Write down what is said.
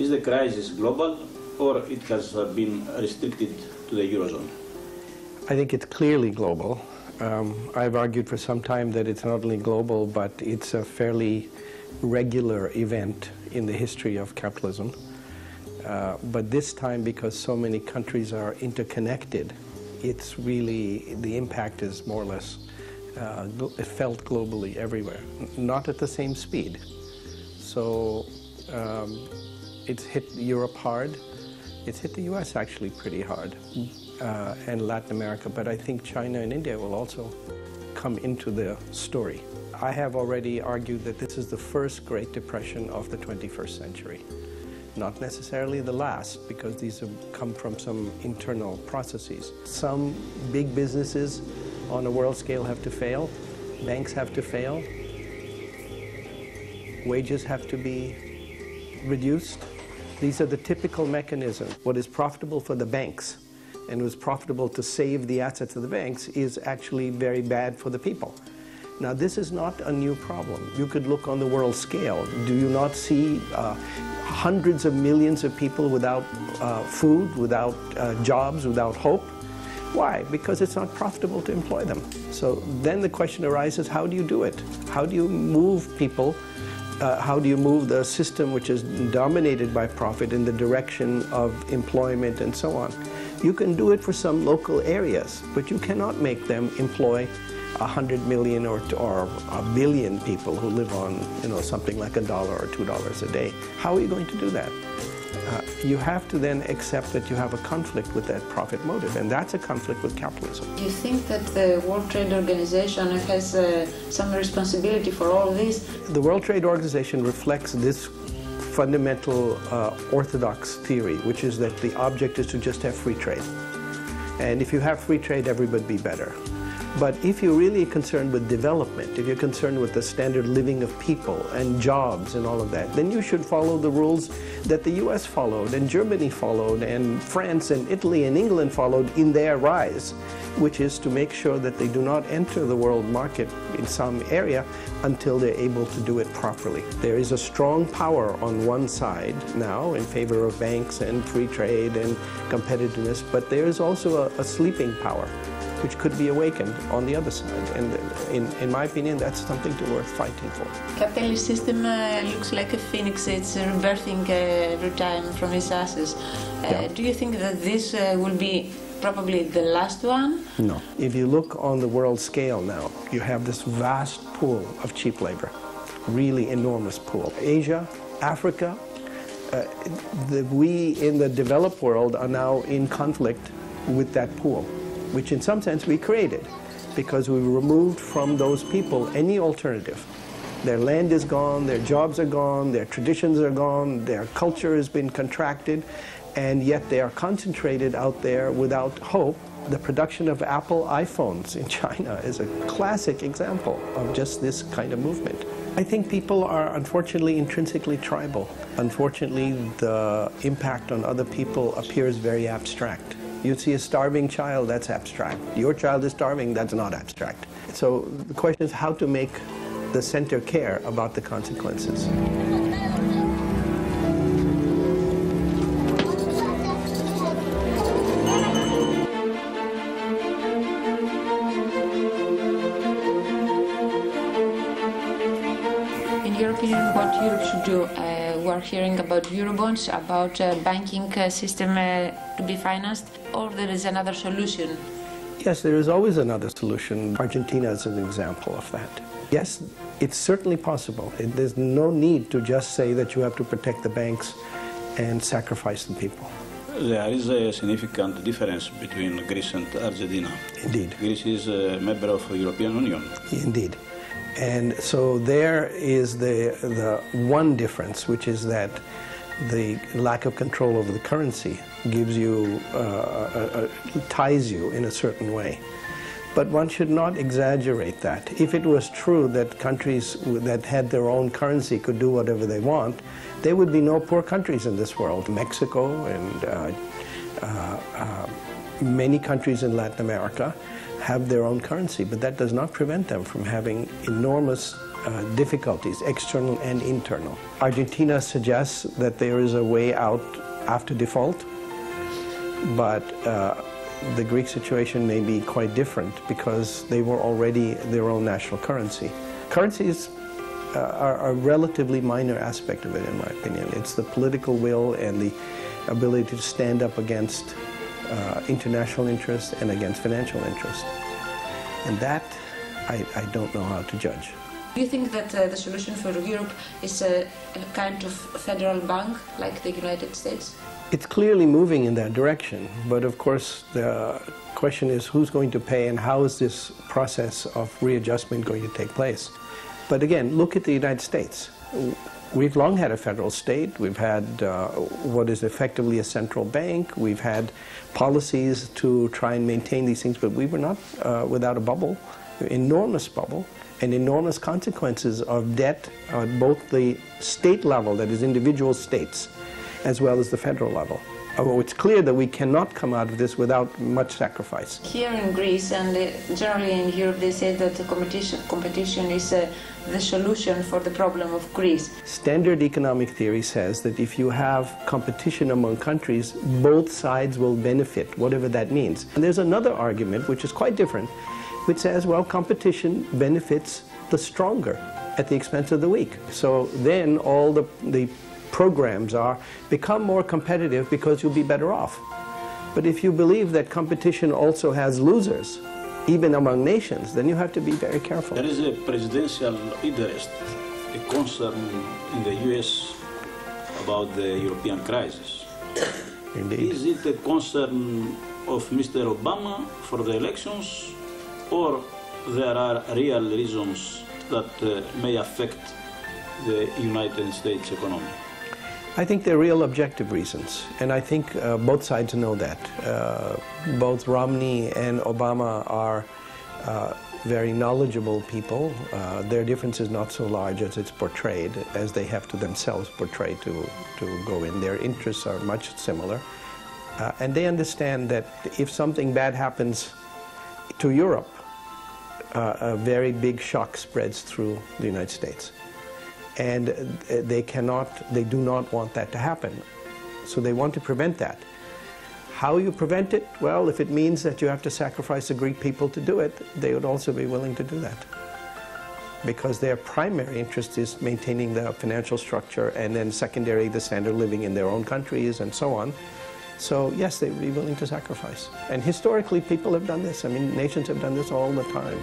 Is the crisis global, or it has been restricted to the Eurozone? I think it's clearly global. I've argued for some time that it's not only global, but it's a fairly regular event in the history of capitalism. But this time, because so many countries are interconnected, it's really, the impact is more or less felt globally everywhere, not at the same speed. So it's hit Europe hard. It's hit the US actually pretty hard, and Latin America, but I think China and India will also come into the story. I have already argued that this is the first Great Depression of the 21st century. Not necessarily the last, because these have come from some internal processes. Some big businesses on a world scale have to fail. Banks have to fail. Wages have to be reduced. These are the typical mechanisms. What is profitable for the banks and was profitable to save the assets of the banks is actually very bad for the people. Now, this is not a new problem. You could look on the world scale. Do you not see hundreds of millions of people without food, without jobs, without hope? Why? Because it's not profitable to employ them. So then the question arises, how do you do it? How do you move people? How do you move the system which is dominated by profit in the direction of employment and so on? You can do it for some local areas, but you cannot make them employ 100 million or a billion people who live on, something like $1 or $2 a day. How are you going to do that? You have to then accept that you have a conflict with that profit motive, and that's a conflict with capitalism. Do you think that the World Trade Organization has some responsibility for all this? The World Trade Organization reflects this fundamental orthodox theory, which is that the object is to just have free trade. And if you have free trade, everybody would be better. But if you're really concerned with development, if you're concerned with the standard living of people and jobs and all of that, then you should follow the rules that the US followed and Germany followed and France and Italy and England followed in their rise, which is to make sure that they do not enter the world market in some area until they're able to do it properly. There is a strong power on one side now in favor of banks and free trade and competitiveness, but there is also a sleeping power which could be awakened on the other side. And in my opinion, that's something worth fighting for. Capitalist system looks like a phoenix. It's rebirthing every time from its ashes. Yeah. Do you think that this will be probably the last one? No. If you look on the world scale now, you have this vast pool of cheap labor, really enormous pool. Asia, Africa, we in the developed world are now in conflict with that pool, which in some sense we created, because we removed from those people any alternative. Their land is gone, their jobs are gone, their traditions are gone, their culture has been contracted, and yet they are concentrated out there without hope. The production of Apple iPhones in China is a classic example of just this kind of movement. I think people are unfortunately intrinsically tribal. Unfortunately, the impact on other people appears very abstract. You see a starving child, that's abstract. Your child is starving, that's not abstract. So the question is how to make the center care about the consequences. In your opinion, what Europe should do? We're hearing about Eurobonds, about banking system to be financed, or there is another solution? Yes, there is always another solution. Argentina is an example of that. Yes, it's certainly possible. There's no need to just say that you have to protect the banks and sacrifice the people. There is a significant difference between Greece and Argentina. Indeed. Greece is a member of the European Union. Indeed. And so there is the one difference, which is that the lack of control over the currency gives you, ties you in a certain way. But one should not exaggerate that. If it was true that countries that had their own currency could do whatever they want, there would be no poor countries in this world. Mexico and Many countries in Latin America have their own currency, but that does not prevent them from having enormous difficulties, external and internal. Argentina suggests that there is a way out after default, but the Greek situation may be quite different because they were already their own national currency. Currencies are a relatively minor aspect of it, in my opinion. It's the political will and the ability to stand up against international interests and against financial interests. And that, I don't know how to judge. Do you think that the solution for Europe is a kind of federal bank like the United States? It's clearly moving in that direction, but of course the question is who's going to pay and how is this process of readjustment going to take place. But again, look at the United States. We've long had a federal state. We've had what is effectively a central bank. We've had policies to try and maintain these things, but we were not without a bubble, enormous bubble, and enormous consequences of debt at both the state level, that is individual states, as well as the federal level. It's clear that we cannot come out of this without much sacrifice. Here in Greece and generally in Europe, they say that the competition is the solution for the problem of Greece. Standard economic theory says that if you have competition among countries, both sides will benefit, whatever that means. And there's another argument, which is quite different, which says, well, competition benefits the stronger at the expense of the weak. So then all the programs are become more competitive because you'll be better off. But if you believe that competition also has losers, even among nations, then you have to be very careful. There is a presidential interest, a concern in the US about the European crisis. Indeed. Is it a concern of Mr. Obama for the elections, or there are real reasons that may affect the United States economy? I think there are real objective reasons, and I think both sides know that. Both Romney and Obama are very knowledgeable people. Their difference is not so large as it's portrayed, as they have to themselves portray to go in. Their interests are much similar, and they understand that if something bad happens to Europe, a very big shock spreads through the United States. And they do not want that to happen. So they want to prevent that. How you prevent it? Well, if it means that you have to sacrifice the Greek people to do it, they would also be willing to do that. Because their primary interest is maintaining the financial structure, and then secondary, the standard of living in their own countries and so on. So yes, they would be willing to sacrifice. And historically, people have done this. I mean, nations have done this all the time.